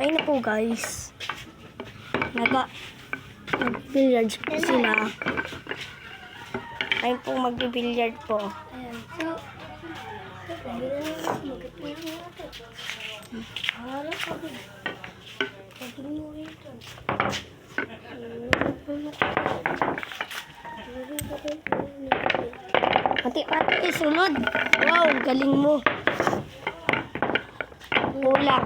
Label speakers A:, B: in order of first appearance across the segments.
A: Ayun na po guys. Nag-billiards po sila. Ayun po mag-billiard po.
B: Ayan. So, sabi na lang mag-billiard natin. Harap ako. Pagin mo rito.
A: Pati sulod. Wow, galing mo. Ulak.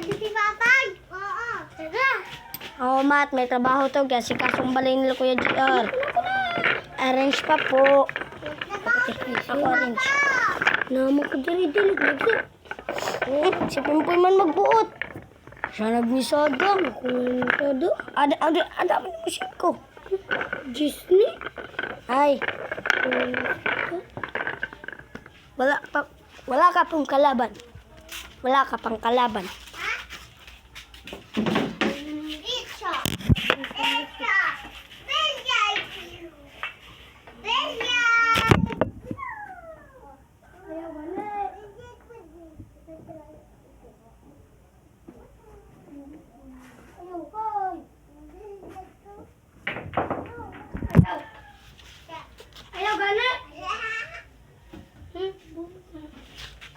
B: Si Papag? Oo. Tara.
A: Oo, Mat, may trabaho to. Kasi kasumbalay nila Kuya JR. Arrange pa po. Ako orange.
B: Naman ka dali-dali.
A: Si Pimpoy man magbuot. Siya nagmisada.
B: Ako nagmisada.
A: Ada mo yung musik ko.
B: Disney?
A: Ay, wala ka pong kalaban. Wala ka pang kalaban.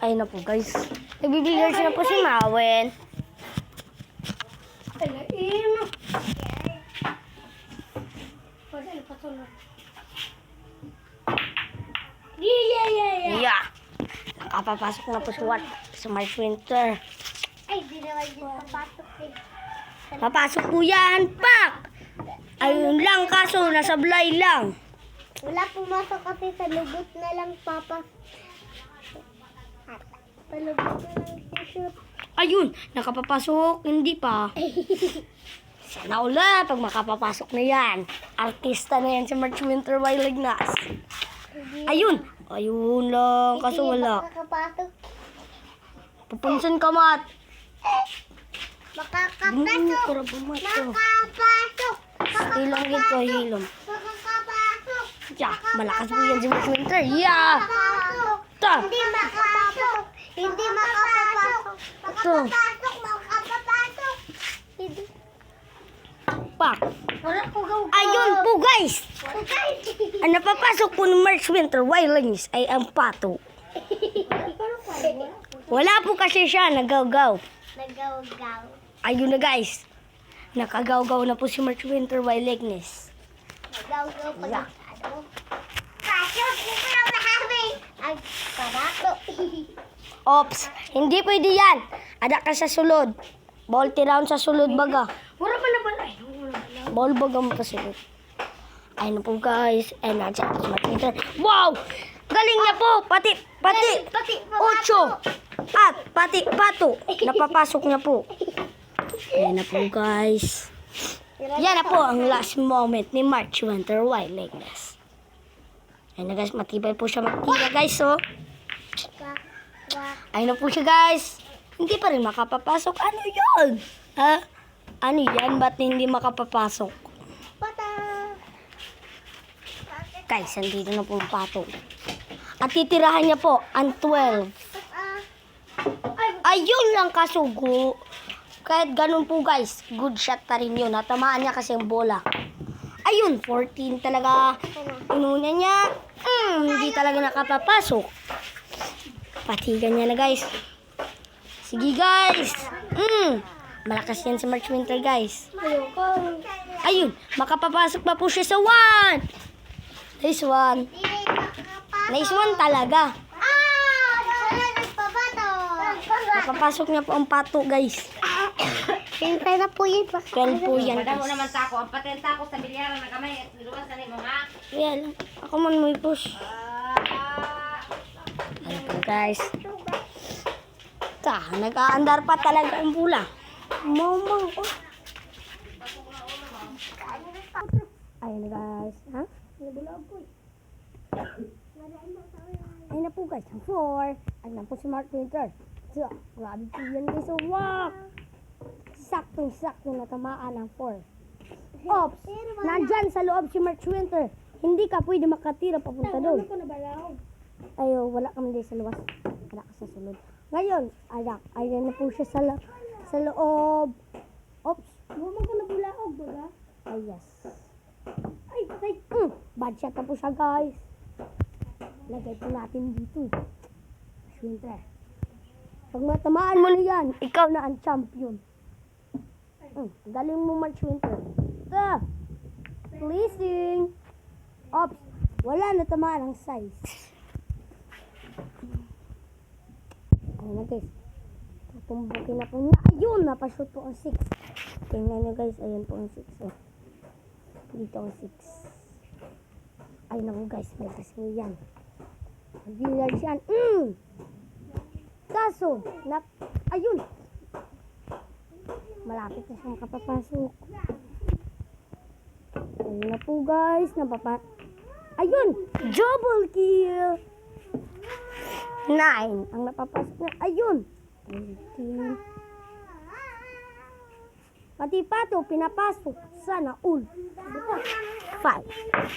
A: Ayun na po guys. Nagbibilyar na po si Mawen. Yeah. Nakapapasok na po si Wat sa March Winter.
B: Ay, di naman yung papasok eh.
A: Papasok po yan, pak! Ayun lang, kaso nasablay lang.
B: Wala pumasok kasi sa lubot na lang, Papa. Palubot na lang t-shirt.
A: Ayun, nakapapasok, hindi pa. Sana ulit pag makapapasok na yan. Artista na yan si March Winter Wild Ignas. Ayun lang, kaso wala.
B: Makakapasok.
A: Papunsan ka, Mat.
B: Makakapasok.
A: Para bumato.
B: Makakapasok.
A: Hilong dito, hilong.
B: Makakapasok.
A: Yeah, malakas po yan si March Winter. Yeah!
B: Makakapasok.
A: Ta!
B: Hindi makapasok. Hindi makapasok.
A: Ito.
B: Makakapasok. Makakapasok. Hindi.
A: Pak!
B: Wala ko gaw.
A: Ayun po, guys!
B: Okay.
A: Ang napapasok po ng March Winter Wild Ignas ay ang pato. Wala po kasi siya, nagawgaw.
B: Nagaw-gaw.
A: Ayun na guys. Nakagawgaw na po si March Winter Wild Ignas.
B: Nagaw-gaw pag
A: Yeah.
B: ano. Pasok ko lang namin. Ang parato.
A: Ops, hindi pwede yan. Ada ka sa sulod. Ball tiraon sa sulod baga.
B: Wala pa na pala.
A: Ball baga mo pa sulod. Ayun na po guys. Ayun na siya si March Winter. Wow! Galing niya po. Pati ocho. At pati pato. Napapasok niya po. Ayun na po guys. Yan na po ang last moment ni March Winter Wild Ignas. Ayun na guys, matibay po siya magtira guys, oh. Ayun na po siya guys. Hindi pa rin makapapasok. Ano yun? Ha? Ano yan? Ba't hindi makapapasok?
B: Pata.
A: Guys, andito na po ang pato. At titirahan niya po ang 12. Ayun lang kasugo. Kahit ganun po guys, good shot pa rin yun. Natamaan niya kasi ang bola. Ayun, 14 talaga. Inuna niya. Hindi talaga nakapapasok. Patigan niya na guys. Sige guys. Malakas yan sa March Winter guys. Ayun, makapapasok pa po siya sa 1. Nice one. Nice one talaga.
B: Wala nagpabato.
A: Nakapasok niya po ang pato guys.
B: Hintay na po yun.
A: 12 po yan
C: Madamo
A: guys.
C: naman tako. Ang patenta ko sa bilyaran na kamay at niluwas na mo nga.
A: Yan. Ako man may push. Ayun po guys. Nag-aandar pa talaga ang bula. Mamang. Ayun guys. Ha? Ayun na po guys. Ang 4. Ayun na po si March Winter. So, grabe po yan guys. So, wow! Saktong-sakto natamaan ang 4. Ops! Nandyan sa loob si March Winter. Hindi ka pwede makatira papunta doon. Ayo, wala kami din sa luwas. Wala ka sa sulod. Ngayon, ayan na po siya sa loob. Oops, huwag ko na bulaog, baga. Ay, yes. Ay, patay. Bad shot na po siya, guys. Lagay po natin dito. Swinter. Pag matamaan mo na yan, ikaw na ang champion. Galing mo mag-swinter. Pleasing. Oops, wala na tamaan ang size. Ayun na guys. Tutumbukin na po niya. Ayun, napashoot po ang 6. Tingnan nyo guys, ayun po ang 6. Oh. Dito ang 6. Ayun ako guys, may kasi yan. Billiard yan. Kaso, ayun. Malapit na siyang kapapasok. Ayun na po guys, ayun, double kill. 9 ang napapasok na. Ayun. 18. Pati pato, pinapasok. Sana all. 5.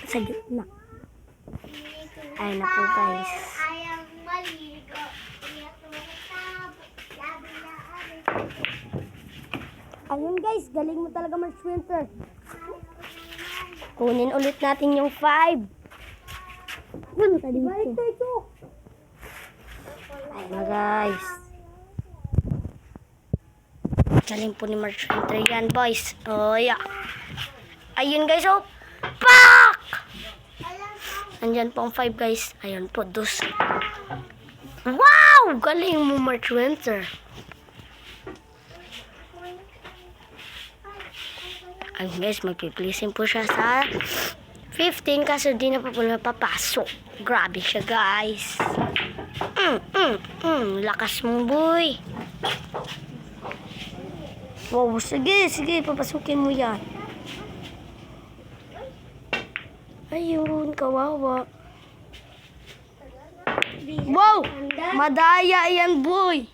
A: Sa gitna. Ayun na po guys.
B: Ayaw maligo. Kaya tumatabo. Labi na amin.
A: Ayun guys, galing mo talaga mag-swinter. Kunin ulit natin yung 5. Punta dito. Balik ito. Ayun na guys. Galing po ni March Winter yan, boys. Oh, yeah. Ayun guys, oh. Pak! Nandyan po ang 5 guys. Ayun po, 2. Wow! Galing mo March Winter. Ayun guys, magpipleasing po siya sa 15 kaso di na po napapasok. Grabe siya guys. Lakas mo boy. Wow, sige, papasukin mo yan. Ayun, kawawa. Wow, madaya yan boy.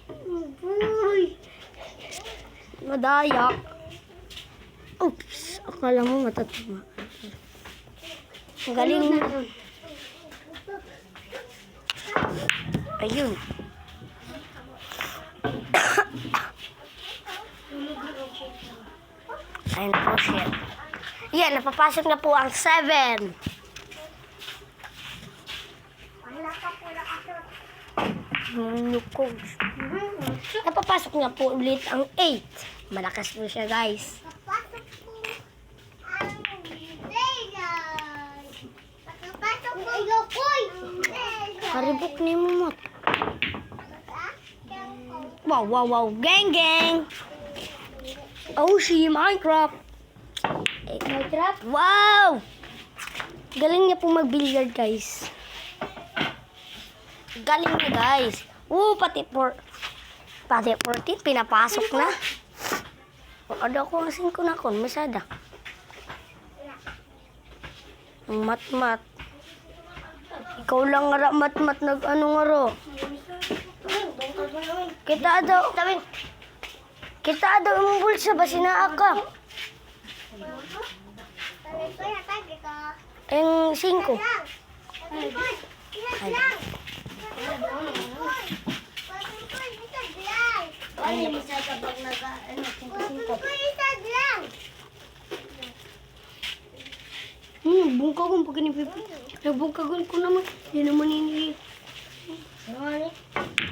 A: Madaya. Oops, akala mo matatama. Ang galing mo. Ayun. Ayun po siya. Yan, napapasok na po ang 7. Napapasok na po ulit ang 8. Malakas po siya guys.
B: Pasok po ang Vegas. Pasok po yung koy.
A: Karibok ni mo mat. Wow. Gang. Oh, si Minecraft. Minecraft? Wow! Galing niya po mag-billiard, guys. Galing niya, guys. Pati 14, pinapasok na. Ada ko ang 5 na kon, masada. Ang mat-mat. Ikaw lang nga mat-mat nag-ano nga ro. Kita daw yung bulsa ba sinaaka? Yung 5. Bungkagon pag ginipipi. Nabungkagon ko naman. Hindi naman ini.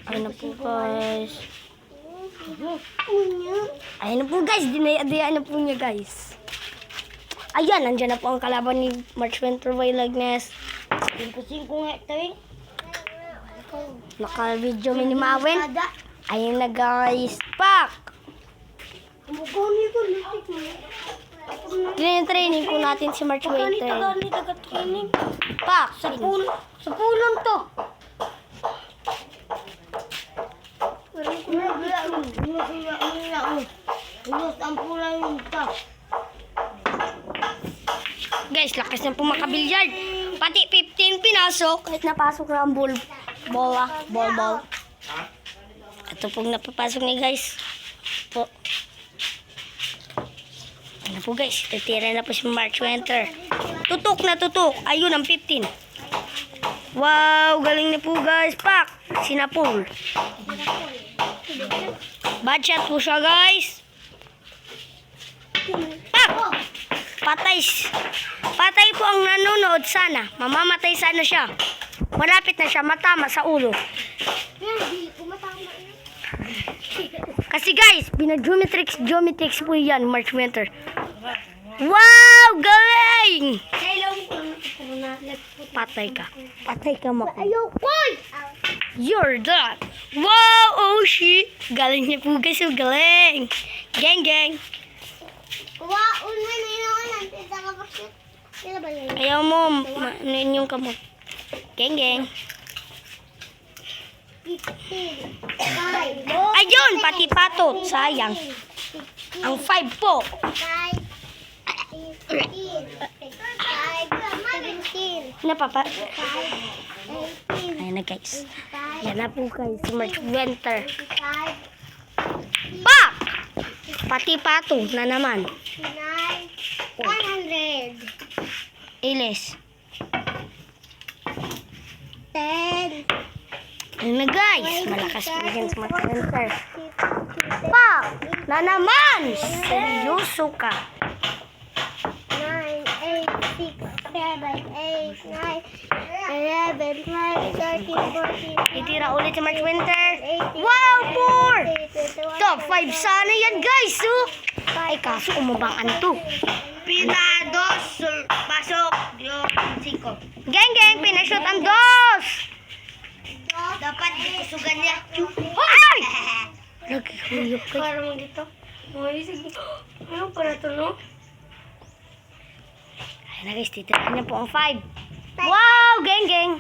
A: Ayun na po guys. Ayun na po guys. Dinaya na po niya guys. Ayan, nandyan na po ang kalaban ni March Winter Vlognes. 5 nga ito eh. Naka-video minimawin. Ayun na guys. Pak! Training ko natin si March Winter. Pak! Sa pulong to. Guys, lakas na po makabilyard. Pati 15 pinasok. Kahit napasok na ang ball. Ito pong napapasok ni guys. Po. Ano po guys, titira na po si March Winter. Tutok na tutok. Ayun ang 15. Wow, galing na po guys. Pak! Sinapol. Bad shot po siya guys. Pak! Patay. Patay po ang nanonood sana. Mamamatay sana siya. Malapit na siya matama sa ulo. Kasi guys, geometrics po yan, March Winter. Wow! Galing! Patay ka. Patay ka, Mako. You're done. Wow! Oh, shit. Galing niya po guys. Oh, galing. Gang, gang. Ayaw mo. Ano yung kamot? Gang, gang. Ayun! Pati patot. Sayang. Ang 5 po.
B: 17,
A: Napapa...
B: 18,
A: Ayan na guys. Yan na po guys. March Winter.
B: 25,
A: Pak! Pati pato na naman.
B: 9, 100,
A: Ilis.
B: 10,
A: Ayan na guys. Malakas po yan sa March Winter. Pak! Na naman! Seryoso ka.
B: 9, 8, 6, 7, 8, 9, 11, 12, 13, 14,
A: Itira ulit sa March Winter.
B: 18,
A: Wow! 4!
B: 20,
A: Top 5 sana yan guys. Oh. Ay kaso umabang anto.
C: Pinados, pasok, yung 5.
A: Geng geng, pinashoot ang dos.
C: Dapat isugan niya.
A: Ay! Nagkikuyok ka.
C: Parang dito. Sige. Ano para to, no?
A: Ay na guys, titirahan niya po ang 5. Wow! Geng geng.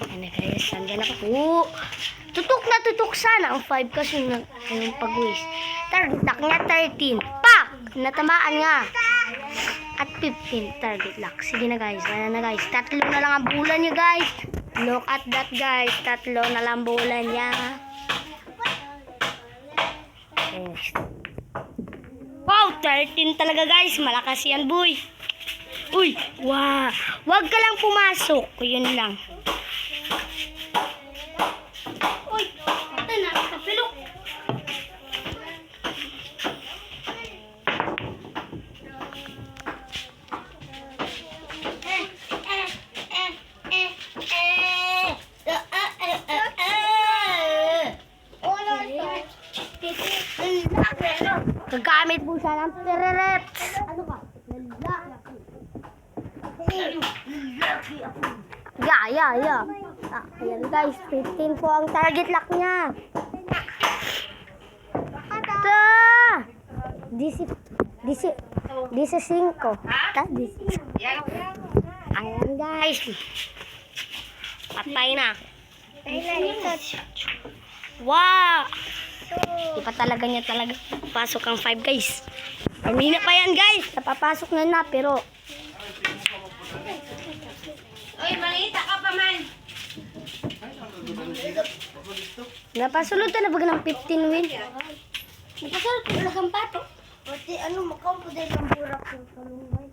A: Ay na guys, nandiyan ako po. Tutok na tutok sana ang 5 kasi yung pag-wish. Target lock nga 13. Pak! Natamaan nga. At 15 target lock. Sige na guys. Ayan na guys. 3 na lang ang bulan niya guys. Look at that guys. 3 na lang bulan niya. Yes. Wow! 13 talaga guys. Malakas yan boy. Uy! Wow! Huwag ka lang pumasok. Yun lang. Uy! Ito na. Kapilok. Gagamit po siya ng terereps. Ano ka? Yeah. Ayan guys, 15 po ang target lock niya. Ta! 15. Ta, 15. Ayan guys. Patay na. Wow! Di pa talaga niya pasok ang 5 guys. Kanina pa yan guys. Napapasok na pero
C: Uy, malita ka pa man.
A: napasulod na baga ng 15 win. Napasulod pa talagang pato.
B: Pati ano, makampo dahil ang burak yung kalunggay.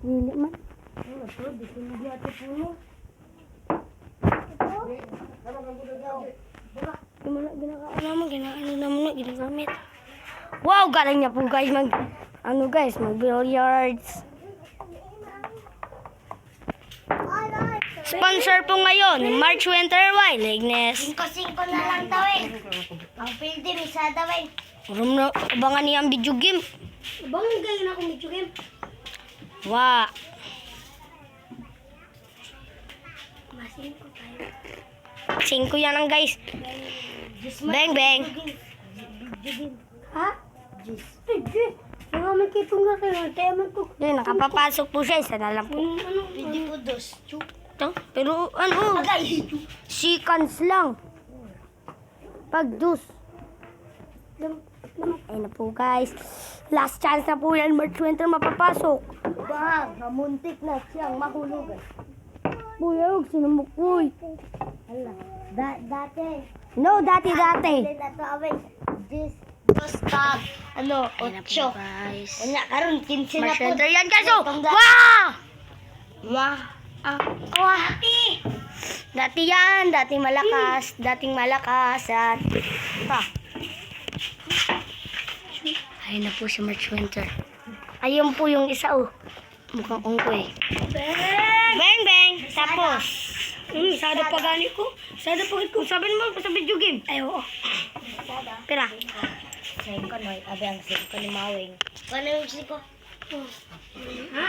A: Lili man.
B: Ano to? Di ko hindi ate puno.
A: Ginagamit. Wow, galing niya po guys mag billiards. Sponsor po ngayon, March Winter Wild Ignes.
B: 5-5 na lang daw eh. Ang pildi, may isa daw eh.
A: Maram na abangan niya ang video game.
B: Abangan kayo na kung medyo game.
A: Wow.
B: Masin ko tayo.
A: 5 yan ang guys. Bang bang.
B: Ha? Pwede. Mga kitong nga kayo. Teman ko.
A: Yun, nakapapasok po siya. Isa na lang po.
B: Ano? Pwede po dos.
A: Ito, pero ano? Seconds lang. Pag-dus. Ayun na po guys. Last chance na po yan. March Winter mapapasok.
B: Bang, hamuntik na siyang mahulugan.
A: Buyog, sinumok po.
B: Hala. Dati.
A: No, dati.
B: Ito away. Dos tag. Ano?
A: Ayun na po
B: 8.
A: guys.
B: Wala karon 15 na
A: March
B: po.
A: Winter yan guys. Oh.
B: Tanggal.
A: Wow! Wow! Dati yan, dating malakas, yan. Ito. Ayun na po si March Winter. Ayun po yung isa, oh. Mukhang ungkoy. Bang, bang! Tapos. Sada pa gani ko. Sada pa ko. Sabi mo sa video game. Ay, oo. Pera. Sabi ko, no, abi ang sabi ko ni Mawing. Paano yung siko? Ha?